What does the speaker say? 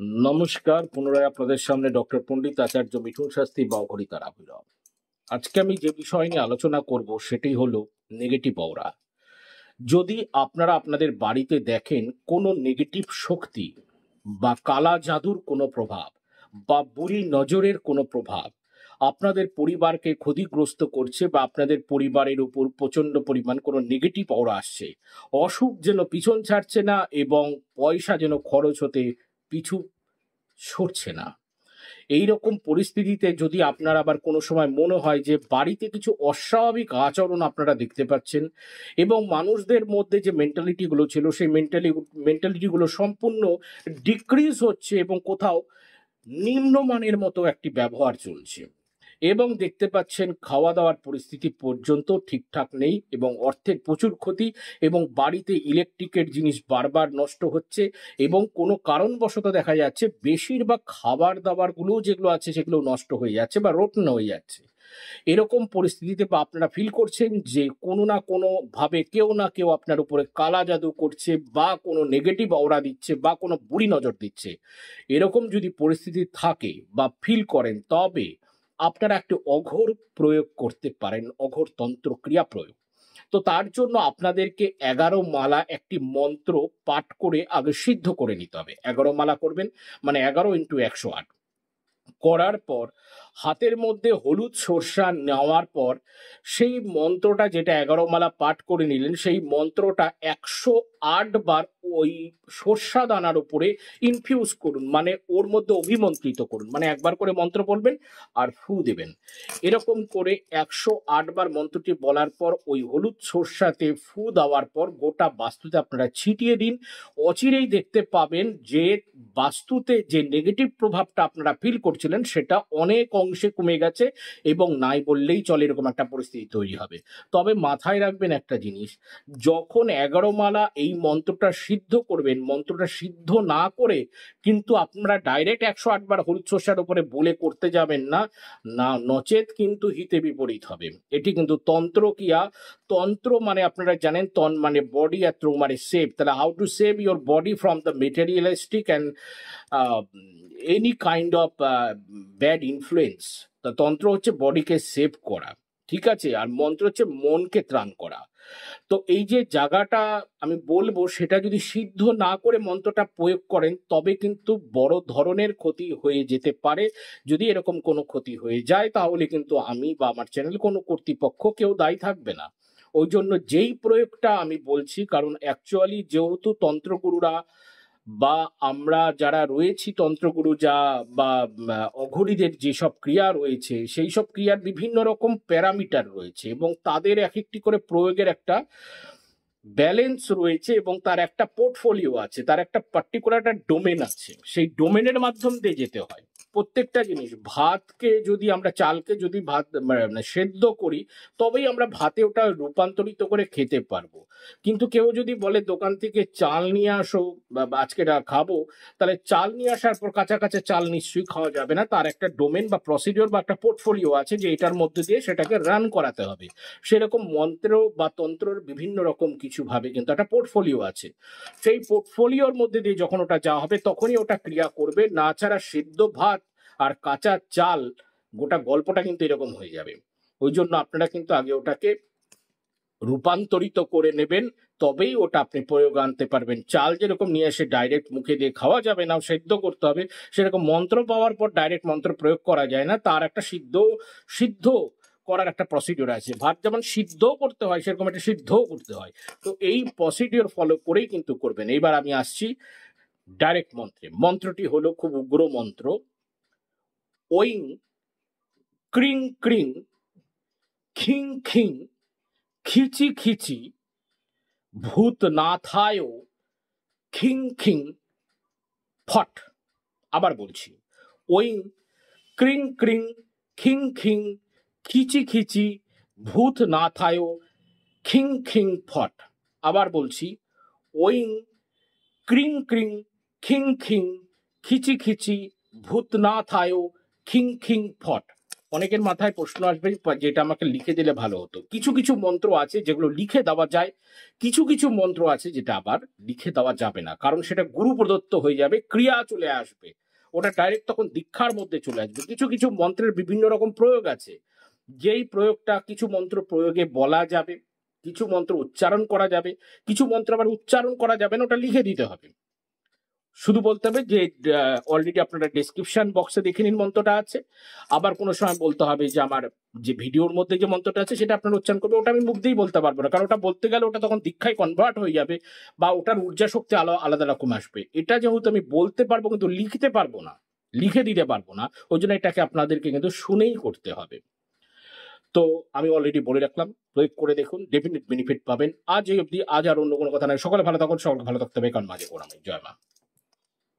নমস্কার, পুনরায় আপনাদের সামনে ডক্টর পণ্ডিত আচার্য মিঠুন শাস্ত্রী বা অঘরিতার আবির্ভাব। আজকে আমি যে বিষয় নিয়ে আলোচনা করব সেটাই হলো নেগেটিভ অরা। যদি আপনারা আপনাদের বাড়িতে দেখেন কোনো নেগেটিভ শক্তি বা কালা জাদুর কোনো প্রভাব বা বুড়ি নজরের কোনো প্রভাব আপনাদের পরিবারকে ক্ষতিগ্রস্ত করছে বা আপনাদের পরিবারের উপর প্রচন্ড পরিমাণ কোনো নেগেটিভ অরা আসছে, অসুখ যেন পিছন ছাড়ছে না এবং পয়সা যেন খরচ হতে পিছু সরছে না, এই রকম পরিস্থিতিতে যদি আপনার আবার কোনো সময় মনে হয় যে বাড়িতে কিছু অস্বাভাবিক আচরণ আপনারা দেখতে পাচ্ছেন এবং মানুষদের মধ্যে যে মেন্টালিটিগুলো ছিল সেই মেন্টালিটিগুলো সম্পূর্ণ ডিক্রিজ হচ্ছে এবং কোথাও নিম্নমানের মতো একটি ব্যবহার চলছে এবং দেখতে পাচ্ছেন খাওয়া দাওয়ার পরিস্থিতি পর্যন্ত ঠিকঠাক নেই এবং অর্থের প্রচুর ক্ষতি এবং বাড়িতে ইলেকট্রিকের জিনিস বারবার নষ্ট হচ্ছে এবং কোনো কারণবশত দেখা যাচ্ছে বেশিরভাগ খাবার দাবারগুলো যেগুলো আছে সেগুলো নষ্ট হয়ে যাচ্ছে বা রত্ন হয়ে যাচ্ছে। এরকম পরিস্থিতিতে বা আপনারা ফিল করছেন যে কোনো না কোনো ভাবে কেউ না কেউ আপনার উপরে কালা জাদু করছে বা কোনো নেগেটিভ অরা দিচ্ছে বা কোনো বুড়ি নজর দিচ্ছে, এরকম যদি পরিস্থিতি থাকে বা ফিল করেন তবে আপনারা একটি অঘোর প্রয়োগ করতে পারেন, অঘোর তন্ত্র ক্রিয়া প্রয়োগ। তো তার জন্য আপনাদেরকে 11 মালা একটি মন্ত্র পাঠ করে আগে সিদ্ধ করে নিতে হবে। 11 মালা করবেন, মানে 11 × 108 করার পর হাতের মধ্যে হলুদ সরষা নেওয়ার পর সেই মন্ত্রটা, যেটা 11 মালা পাঠ করে নিলেন, সেই মন্ত্রটা 108 বার ওই সরষা দানার উপরে ইনফিউজ করুন, মানে ওর মধ্যে অভিমন্ত্রিত করুন, মানে একবার করে মন্ত্র বলবেন আর ফু দেবেন। এরকম করে 108 বার মন্ত্রটি বলার পর ওই হলুদ সরষাতে ফু দেওয়ার পর গোটা বাস্তুতে আপনারা ছিটিয়ে দিন। অচিরেই দেখতে পাবেন যে বাস্তুতে যে নেগেটিভ প্রভাবটা আপনারা ফিল করছিলেন সেটা অনেক অংশে কমে গেছে এবং নাই বললেই চলে, এরকম একটা পরিস্থিতি তৈরি হবে। তবে মাথায় রাখবেন একটা জিনিস, যখন 11 মালা এই মন্ত্রটা সিদ্ধ করবেন, মন্ত্রটা সিদ্ধ না করে কিন্তু আপনারা ডাইরেক্ট 108 বার হলুদ সরষার উপরে বলে করতে যাবেন না, না নচেত কিন্তু হিতে বিপরীত হবে। এটি কিন্তু তন্ত্রক্রিয়া। তন্ত্র মানে আপনারা জানেন, তন মানে বডি আর ত্র মানে সেভ। তাহলে how to save your body from the materialistic and any kind of bad influence. তা তন্ত্র হচ্ছে বডিকে সেভ করা, ঠিক আছে, আর মন্ত্র হচ্ছে মনকে ত্রাণ করা। তো এই যে জায়গাটা আমি বলবো, সেটা যদি সিদ্ধ না করে মন্ত্রটা প্রয়োগ করেন তবে কিন্তু বড় ধরনের ক্ষতি হয়ে যেতে পারে। যদি এরকম কোনো ক্ষতি হয়ে যায় তাহলে কিন্তু আমি বা আমার চ্যানেল কোনো কর্তৃপক্ষ কেউ দায়ী থাকবে না। ওই জন্য যেই প্রয়োগটা আমি বলছি, কারণ অ্যাকচুয়ালি যেহেতু তন্ত্রগুরুরা বা আমরা যারা রয়েছি তন্ত্রগুরু যা বা অঘরীদের যেসব ক্রিয়া রয়েছে সেই সব ক্রিয়ার বিভিন্ন রকম প্যারামিটার রয়েছে এবং তাদের এক একটি করে প্রয়োগের একটা ব্যালেন্স রয়েছে এবং তার একটা পোর্টফোলিও আছে, তার একটা পার্টিকুলার একটা ডোমেন আছে, সেই ডোমেনের মাধ্যম দিয়ে যেতে হয় প্রত্যেকটা জিনিস। ভাতকে যদি আমরা, চালকে যদি ভাত মানে সেদ্ধ করি তবেই আমরা ভাতে ওটা রূপান্তরিত করে খেতে পারবো। কিন্তু কেউ যদি বলে দোকান থেকে চাল নিয়ে আসো বা আজকে এটা খাবো, তাহলে চাল নিয়ে আসার পর কাঁচা কাঁচা চাল নিশ্চয়ই খাওয়া যাবে না। তার একটা ডোমেন বা প্রসিডিওর বা একটা পোর্টফোলিও আছে যে এটার মধ্যে দিয়ে সেটাকে রান করাতে হবে। সেরকম মন্ত্র বা তন্ত্রর বিভিন্ন রকম কিছু ভাবে কিন্তু একটা পোর্টফোলিও আছে। সেই পোর্টফোলিওর মধ্যে দিয়ে যখন ওটা যাওয়া হবে তখনই ওটা ক্রিয়া করবে, না ছাড়া সিদ্ধ ভাত আর কাঁচা চাল গোটা গল্পটা কিন্তু এরকম হয়ে যাবে। ওই জন্য আপনারা কিন্তু আগে ওটাকে রূপান্তরিত করে নেবেন, তবেই ওটা আপনি প্রয়োগ আনতে পারবেন। চাল যেরকম নিয়ে এসে ডাইরেক্ট মুখে দিয়ে খাওয়া যাবে না, সেদ্ধ করতে হবে, সেরকম মন্ত্র পাওয়ার পর ডাইরেক্ট মন্ত্র প্রয়োগ করা যায় না, তার একটা সিদ্ধ করার একটা প্রসিডিওর আছে। ভাত যেমন সিদ্ধ করতে হয় সেরকম একটা সিদ্ধও করতে হয়। তো এই প্রসিডিওর ফলো করেই কিন্তু করবেন। এইবার আমি আসছি ডাইরেক্ট মন্ত্রে। মন্ত্রটি হলো খুব উগ্র মন্ত্র। ওইং ক্রিং ক্রিং খিং খিং খিচি খিচি ভূতনাথায় খিং খিং ফট। আবার বলছি, ওইং ক্রিং ক্রিং খিং খিং খিচি খিচি ভূতনাথায় খিং খিং ফট। আবার বলছি, ওইং ক্রিং ক্রিং খিং খিং খিচি খিচি ভূতনাথায় খিং খিং ফট। অনেকের মাথায় প্রশ্ন আসবে যেটা আমাকে লিখে দিলে ভালো হতো। কিছু কিছু মন্ত্র আছে যেগুলো লিখে দেওয়া যায়, কিছু কিছু মন্ত্র আছে যেটা আবার লিখে দেওয়া যাবে না, কারণ সেটা গুরু প্রদত্ত হয়ে যাবে, ক্রিয়া চলে আসবে, ওটা ডাইরেক্ট তখন দীক্ষার মধ্যে চলে আসবে। কিছু কিছু মন্ত্রের বিভিন্ন রকম প্রয়োগ আছে, যেই প্রয়োগটা কিছু মন্ত্র প্রয়োগে বলা যাবে, কিছু মন্ত্র উচ্চারণ করা যাবে, কিছু মন্ত্র আবার উচ্চারণ করা যাবে না, ওটা লিখে দিতে হবে। শুধু বলতে হবে যে অলরেডি আপনারা ডেসক্রিপশন বক্সে দেখে নিন মন্ত্রটা আছে, আবার কোনো সময় বলতে হবে যে আমার যে ভিডিওর মধ্যে যে মন্ত্রটা আছে সেটা আপনারা উচ্চারণ করবে, ওটা আমি মুখ দিয়েই বলতে পারবো না, কারণ ওটা বলতে গেলে ওটা তখন দীক্ষায় কনভার্ট হয়ে যাবে, বা ওটার ঊর্জা শক্তি আলাদা রকম আসবে। এটা যেহেতু আমি বলতে পারবো কিন্তু লিখতে পারবো না, লিখে দিতে পারবো না, ওই জন্য এটাকে আপনাদেরকে কিন্তু শুনেই করতে হবে। তো আমি অলরেডি বলে রাখলাম, প্রয়োগ করে দেখুন, ডেফিনেট বেনিফিট পাবেন। আজ এই অবধি, আজ আর অন্য কোনো কথা নাই। সকলে ভালো থাকুন, সকলে ভালো থাকতে হবে, কারণ মাঝে কোন জয় মা।